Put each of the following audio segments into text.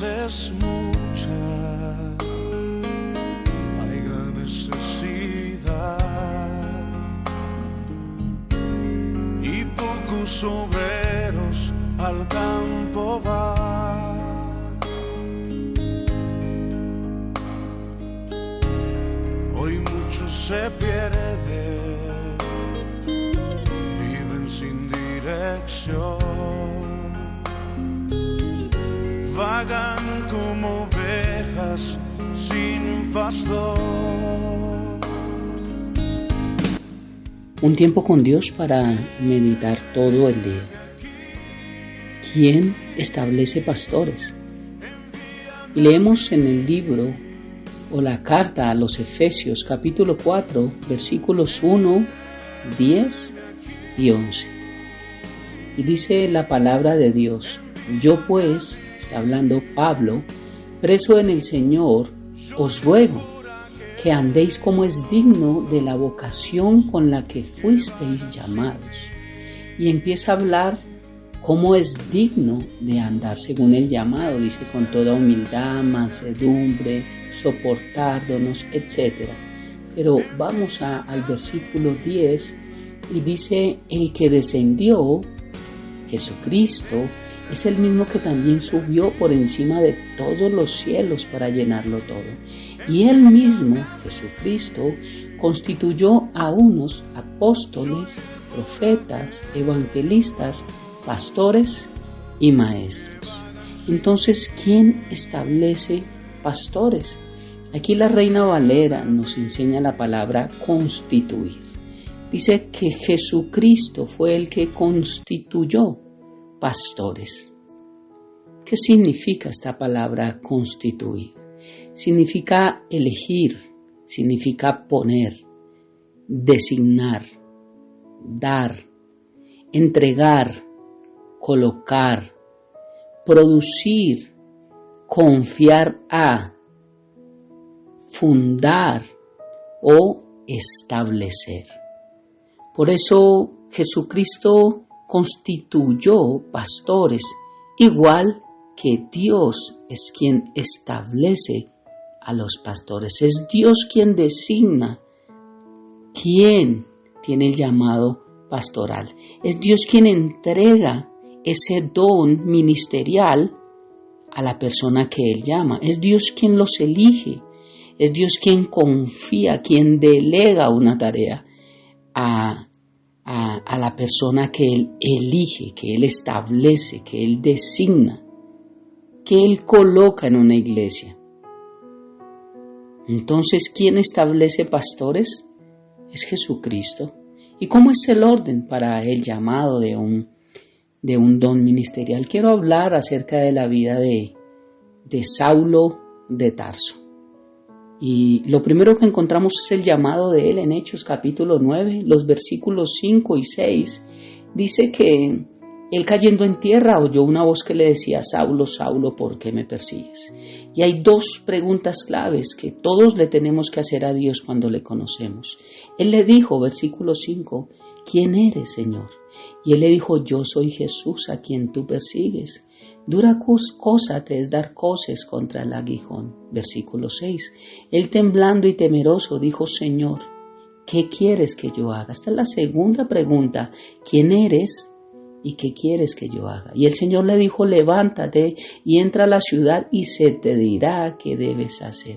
es mucha, hay gran necesidad y pocos obreros al campo van. Hoy muchos se pierden, viven sin dirección, vagan como ovejas sin pastor. Un tiempo con Dios para meditar todo el día. ¿Quién establece pastores? Y leemos en el libro o la carta a los Efesios capítulo 4 versículos 1, 10 y 11. Y dice la palabra de Dios: yo pues, está hablando Pablo, preso en el Señor, os ruego que andéis como es digno de la vocación con la que fuisteis llamados. Y empieza a hablar cómo es digno de andar según el llamado, dice, con toda humildad, mansedumbre, soportándonos, etc. Pero vamos al versículo 10 y dice: el que descendió, Jesucristo, es el mismo que también subió por encima de todos los cielos para llenarlo todo. Y él mismo, Jesucristo, constituyó a unos apóstoles, profetas, evangelistas, pastores y maestros. Entonces, ¿quién establece pastores? Aquí la Reina Valera nos enseña la palabra constituir. Dice que Jesucristo fue el que constituyó pastores. ¿Qué significa esta palabra constituir? Significa elegir, significa poner, designar, dar, entregar, colocar, producir, confiar a, fundar o establecer. Por eso Jesucristo constituyó pastores, igual que Dios es quien establece a los pastores. Es Dios quien designa quién tiene el llamado pastoral. Es Dios quien entrega ese don ministerial a la persona que Él llama. Es Dios quien los elige. Es Dios quien confía, quien delega una tarea a la persona que Él elige, que Él establece, que Él designa, que Él coloca en una iglesia. Entonces, ¿quién establece pastores? Es Jesucristo. ¿Y cómo es el orden para el llamado de un don ministerial? Quiero hablar acerca de la vida de Saulo de Tarso. Y lo primero que encontramos es el llamado de él en Hechos capítulo 9, los versículos 5 y 6. Dice que él, cayendo en tierra, oyó una voz que le decía: Saulo, Saulo, ¿por qué me persigues? Y hay dos preguntas claves que todos le tenemos que hacer a Dios cuando le conocemos. Él le dijo, versículo 5, ¿quién eres, Señor? Y él le dijo: yo soy Jesús a quien tú persigues. Dura cosa te es dar coces contra el aguijón. Versículo 6. Él, temblando y temeroso, dijo: Señor, ¿qué quieres que yo haga? Esta es la segunda pregunta. ¿Quién eres y qué quieres que yo haga? Y el Señor le dijo: levántate y entra a la ciudad y se te dirá qué debes hacer.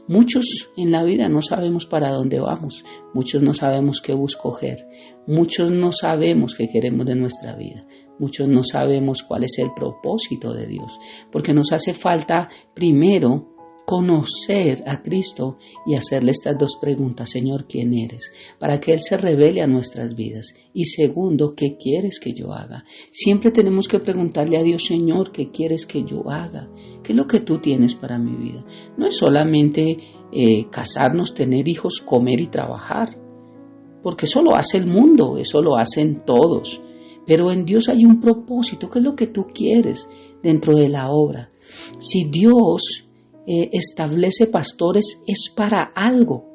Muchos en la vida no sabemos para dónde vamos. Muchos no sabemos qué bus coger. Muchos no sabemos qué queremos de nuestra vida. Muchos no sabemos cuál es el propósito de Dios, porque nos hace falta primero conocer a Cristo y hacerle estas dos preguntas: Señor, ¿quién eres? Para que Él se revele a nuestras vidas. Y segundo, ¿qué quieres que yo haga? Siempre tenemos que preguntarle a Dios: Señor, ¿qué quieres que yo haga? ¿Qué es lo que tú tienes para mi vida? No es solamente casarnos, tener hijos, comer y trabajar, porque eso lo hace el mundo, eso lo hacen todos. Pero en Dios hay un propósito. ¿Qué es lo que tú quieres dentro de la obra? Si Dios establece pastores, es para algo.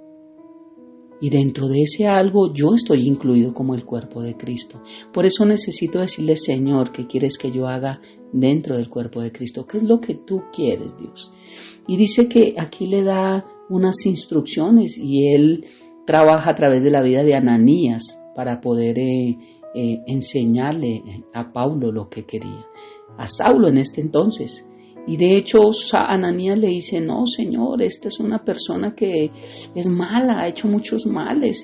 Y dentro de ese algo yo estoy incluido como el cuerpo de Cristo. Por eso necesito decirle, Señor, ¿qué quieres que yo haga dentro del cuerpo de Cristo? ¿Qué es lo que tú quieres, Dios? Y dice que aquí le da unas instrucciones y él trabaja a través de la vida de Ananías para poder enseñarle a Pablo lo que quería, a Saulo en este entonces. Y de hecho Ananías le dice, no, Señor, esta es una persona que es mala, ha hecho muchos males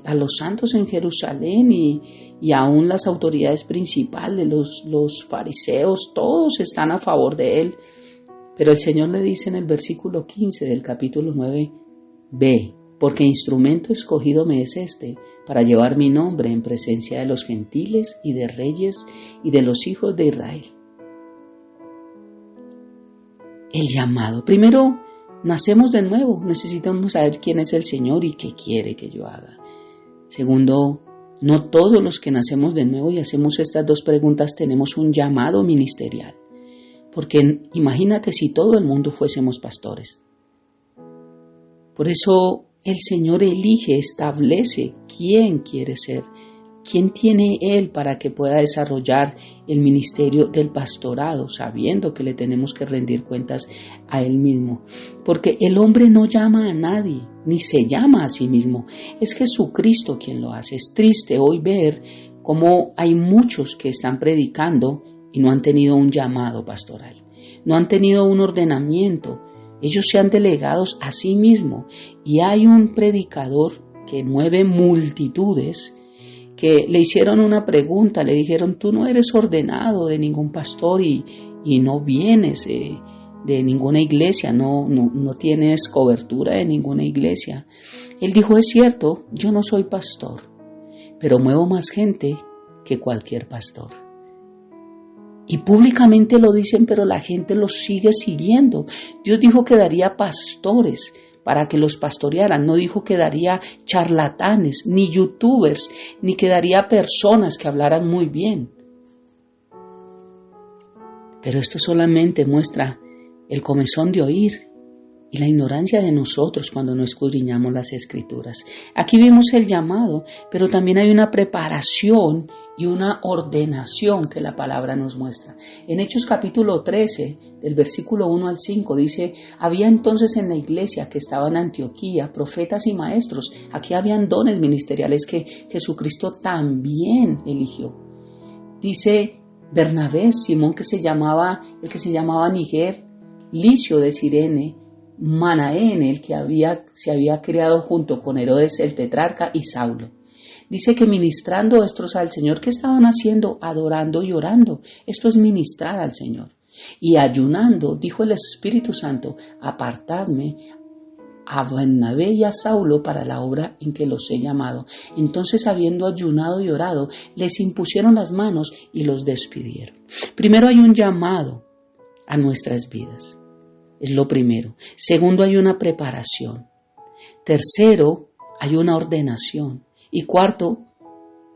a los santos en Jerusalén y aún las autoridades principales, los fariseos, todos están a favor de él. Pero el Señor le dice en el versículo 15 del capítulo 9, ve, porque instrumento escogido me es este, para llevar mi nombre en presencia de los gentiles y de reyes y de los hijos de Israel. El llamado. Primero, nacemos de nuevo. Necesitamos saber quién es el Señor y qué quiere que yo haga. Segundo, no todos los que nacemos de nuevo y hacemos estas dos preguntas tenemos un llamado ministerial. Porque imagínate si todo el mundo fuésemos pastores. Por eso el Señor elige, establece quién quiere ser, quién tiene Él para que pueda desarrollar el ministerio del pastorado, sabiendo que le tenemos que rendir cuentas a Él mismo. Porque el hombre no llama a nadie, ni se llama a sí mismo. Es Jesucristo quien lo hace. Es triste hoy ver cómo hay muchos que están predicando y no han tenido un llamado pastoral, no han tenido un ordenamiento. Ellos se han delegado a sí mismos y hay un predicador que mueve multitudes que le hicieron una pregunta, le dijeron, tú no eres ordenado de ningún pastor y no vienes de ninguna iglesia, no tienes cobertura de ninguna iglesia. Él dijo, es cierto, yo no soy pastor, pero muevo más gente que cualquier pastor. Y públicamente lo dicen, pero la gente los sigue siguiendo. Dios dijo que daría pastores para que los pastorearan. No dijo que daría charlatanes, ni youtubers, ni que daría personas que hablaran muy bien. Pero esto solamente muestra el comezón de oír y la ignorancia de nosotros cuando no escudriñamos las Escrituras. Aquí vimos el llamado, pero también hay una preparación y una ordenación que la palabra nos muestra. En Hechos capítulo 13, del versículo 1 al 5, dice, había entonces en la iglesia que estaba en Antioquía profetas y maestros. Aquí habían dones ministeriales que Jesucristo también eligió. Dice Bernabé, Simón el que se llamaba Niger, Licio de Cirene, Manaén, el que se había criado junto con Herodes el tetrarca, y Saulo. Dice que ministrando estos al Señor, ¿qué estaban haciendo? Adorando y orando. Esto es ministrar al Señor. Y ayunando, dijo el Espíritu Santo, apartadme a Bernabé y a Saulo para la obra en que los he llamado. Entonces, habiendo ayunado y orado, les impusieron las manos y los despidieron. Primero hay un llamado a nuestras vidas. Es lo primero. Segundo, hay una preparación. Tercero, hay una ordenación. Y cuarto,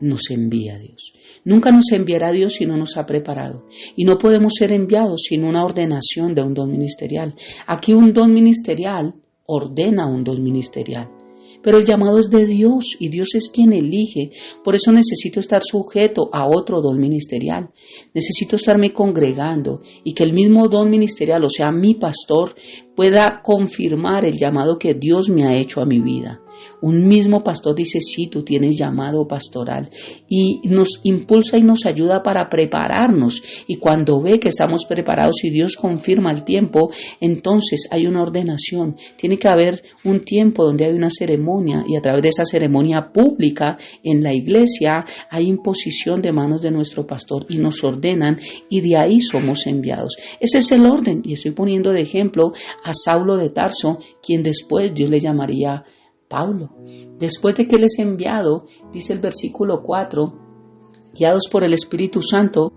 nos envía Dios. Nunca nos enviará Dios si no nos ha preparado. Y no podemos ser enviados sin una ordenación de un don ministerial. Aquí un don ministerial ordena un don ministerial. Pero el llamado es de Dios y Dios es quien elige. Por eso necesito estar sujeto a otro don ministerial. Necesito estarme congregando y que el mismo don ministerial, o sea, mi pastor, pueda confirmar el llamado que Dios me ha hecho a mi vida. Un mismo pastor dice, sí, tú tienes llamado pastoral, y nos impulsa y nos ayuda para prepararnos, y cuando ve que estamos preparados y Dios confirma el tiempo, entonces hay una ordenación. Tiene que haber un tiempo donde hay una ceremonia, y a través de esa ceremonia pública en la iglesia hay imposición de manos de nuestro pastor y nos ordenan, y de ahí somos enviados. Ese es el orden, y estoy poniendo de ejemplo a Saulo de Tarso, quien después Dios le llamaría Pablo. Después de que él es enviado, dice el versículo 4, guiados por el Espíritu Santo,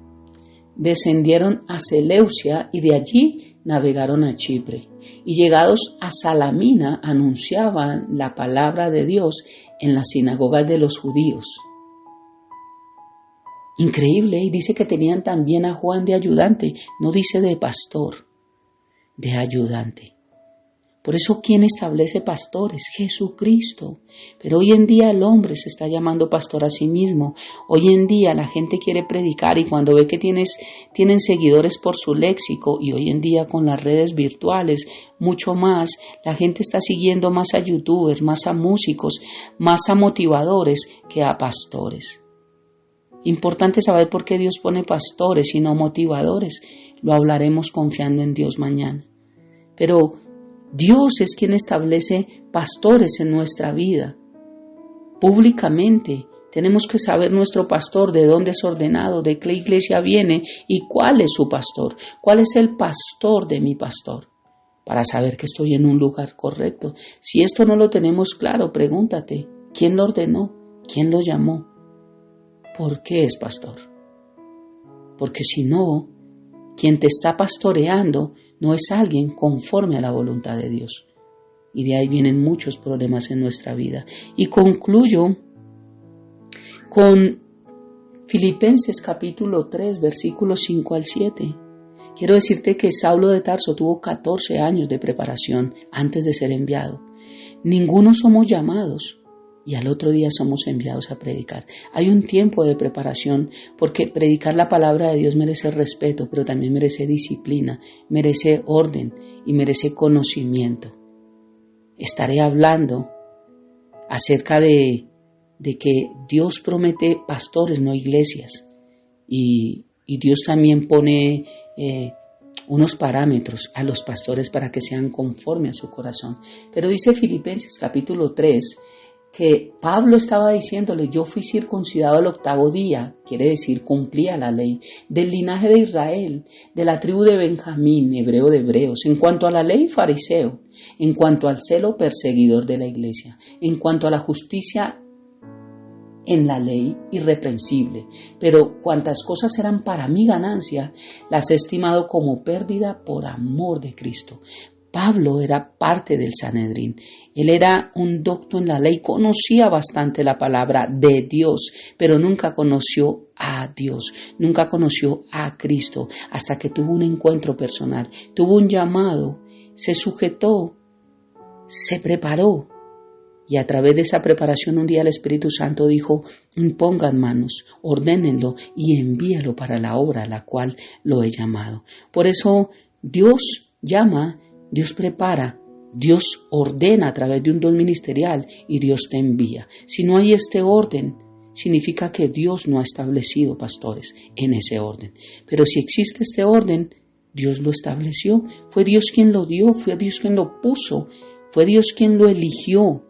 descendieron a Seleucia y de allí navegaron a Chipre. Y llegados a Salamina, anunciaban la palabra de Dios en las sinagogas de los judíos. Increíble, y dice que tenían también a Juan de ayudante, no dice de pastor, de ayudante. Por eso, ¿quién establece pastores? Jesucristo. Pero hoy en día el hombre se está llamando pastor a sí mismo. Hoy en día la gente quiere predicar y cuando ve que tienen seguidores por su léxico, y hoy en día con las redes virtuales, mucho más, la gente está siguiendo más a youtubers, más a músicos, más a motivadores que a pastores. Importante saber por qué Dios pone pastores y no motivadores. Lo hablaremos confiando en Dios mañana. Pero Dios es quien establece pastores en nuestra vida. Públicamente tenemos que saber nuestro pastor, de dónde es ordenado, de qué iglesia viene y cuál es su pastor. ¿Cuál es el pastor de mi pastor? Para saber que estoy en un lugar correcto. Si esto no lo tenemos claro, pregúntate, ¿quién lo ordenó? ¿Quién lo llamó? ¿Por qué es pastor? Porque si no, quien te está pastoreando no es alguien conforme a la voluntad de Dios. Y de ahí vienen muchos problemas en nuestra vida. Y concluyo con Filipenses capítulo 3, versículos 5 al 7. Quiero decirte que Saulo de Tarso tuvo 14 años de preparación antes de ser enviado. Ninguno somos llamados y al otro día somos enviados a predicar. Hay un tiempo de preparación porque predicar la palabra de Dios merece respeto, pero también merece disciplina, merece orden y merece conocimiento. Estaré hablando acerca de que Dios promete pastores, no iglesias. Y Dios también pone unos parámetros a los pastores para que sean conforme a su corazón. Pero dice Filipenses capítulo 3 que Pablo estaba diciéndole, yo fui circuncidado al 8º día, quiere decir cumplía la ley, del linaje de Israel, de la tribu de Benjamín, hebreo de hebreos, en cuanto a la ley fariseo, en cuanto al celo perseguidor de la iglesia, en cuanto a la justicia en la ley irreprensible, pero cuantas cosas eran para mi ganancia, las he estimado como pérdida por amor de Cristo. Pablo era parte del Sanedrín, él era un docto en la ley, conocía bastante la palabra de Dios, pero nunca conoció a Dios, nunca conoció a Cristo, hasta que tuvo un encuentro personal, tuvo un llamado, se sujetó, se preparó, y a través de esa preparación un día el Espíritu Santo dijo, impongan manos, ordénenlo y envíalo para la obra a la cual lo he llamado. Por eso Dios llama, Dios prepara, Dios ordena a través de un don ministerial y Dios te envía. Si no hay este orden, significa que Dios no ha establecido pastores en ese orden. Pero si existe este orden, Dios lo estableció. Fue Dios quien lo dio, fue Dios quien lo puso, fue Dios quien lo eligió.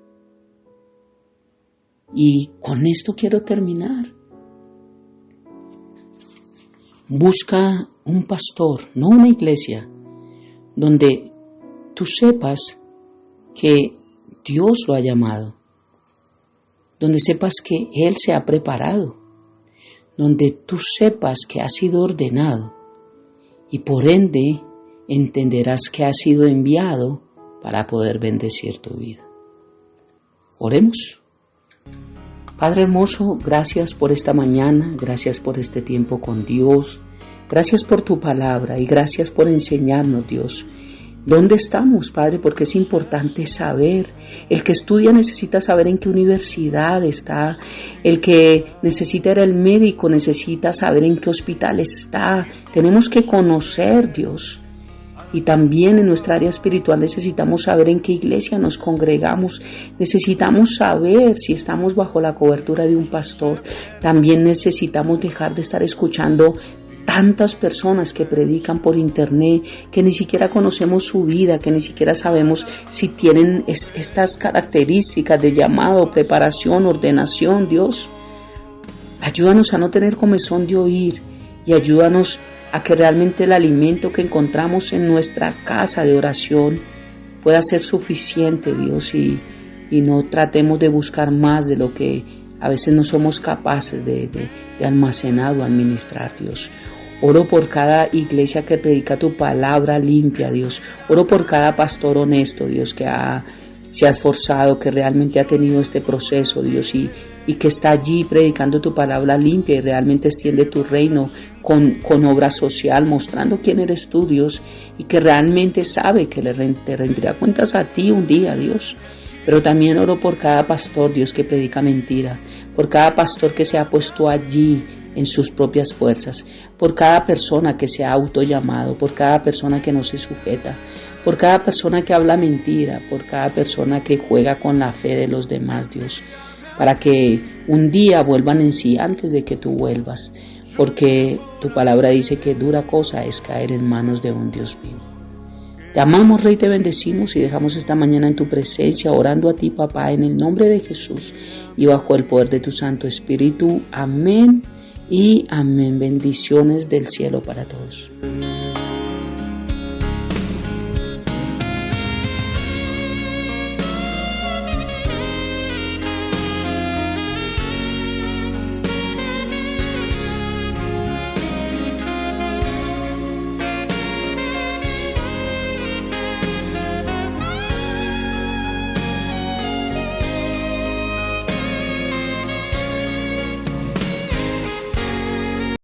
Y con esto quiero terminar. Busca un pastor, no una iglesia, donde tú sepas que Dios lo ha llamado, donde sepas que Él se ha preparado, donde tú sepas que ha sido ordenado y por ende entenderás que ha sido enviado para poder bendecir tu vida. Oremos. Padre hermoso, gracias por esta mañana, gracias por este tiempo con Dios, gracias por tu palabra y gracias por enseñarnos, Dios. ¿Dónde estamos, Padre? Porque es importante saber. El que estudia necesita saber en qué universidad está. El que necesita ir al médico necesita saber en qué hospital está. Tenemos que conocer, Dios. Y también en nuestra área espiritual necesitamos saber en qué iglesia nos congregamos. Necesitamos saber si estamos bajo la cobertura de un pastor. También necesitamos dejar de estar escuchando tantas personas que predican por internet, que ni siquiera conocemos su vida, que ni siquiera sabemos si tienen estas características de llamado, preparación, ordenación. Dios, ayúdanos a no tener comezón de oír y ayúdanos a que realmente el alimento que encontramos en nuestra casa de oración pueda ser suficiente, Dios, y no tratemos de buscar más de lo que a veces no somos capaces de almacenar o administrar, Dios. Oro por cada iglesia que predica tu palabra limpia, Dios. Oro por cada pastor honesto, Dios, que se ha esforzado, que realmente ha tenido este proceso, Dios, y que está allí predicando tu palabra limpia y realmente extiende tu reino con obra social, mostrando quién eres tú, Dios, y que realmente sabe que te rendirá cuentas a ti un día, Dios. Pero también oro por cada pastor, Dios, que predica mentira, por cada pastor que se ha puesto allí en sus propias fuerzas, por cada persona que se ha autollamado, por cada persona que no se sujeta, por cada persona que habla mentira, por cada persona que juega con la fe de los demás, Dios, para que un día vuelvan en sí antes de que tú vuelvas, porque tu palabra dice que dura cosa es caer en manos de un Dios vivo. Te amamos, Rey, te bendecimos y dejamos esta mañana en tu presencia, orando a ti, Papá, en el nombre de Jesús y bajo el poder de tu Santo Espíritu. Amén y amén. Bendiciones del cielo para todos.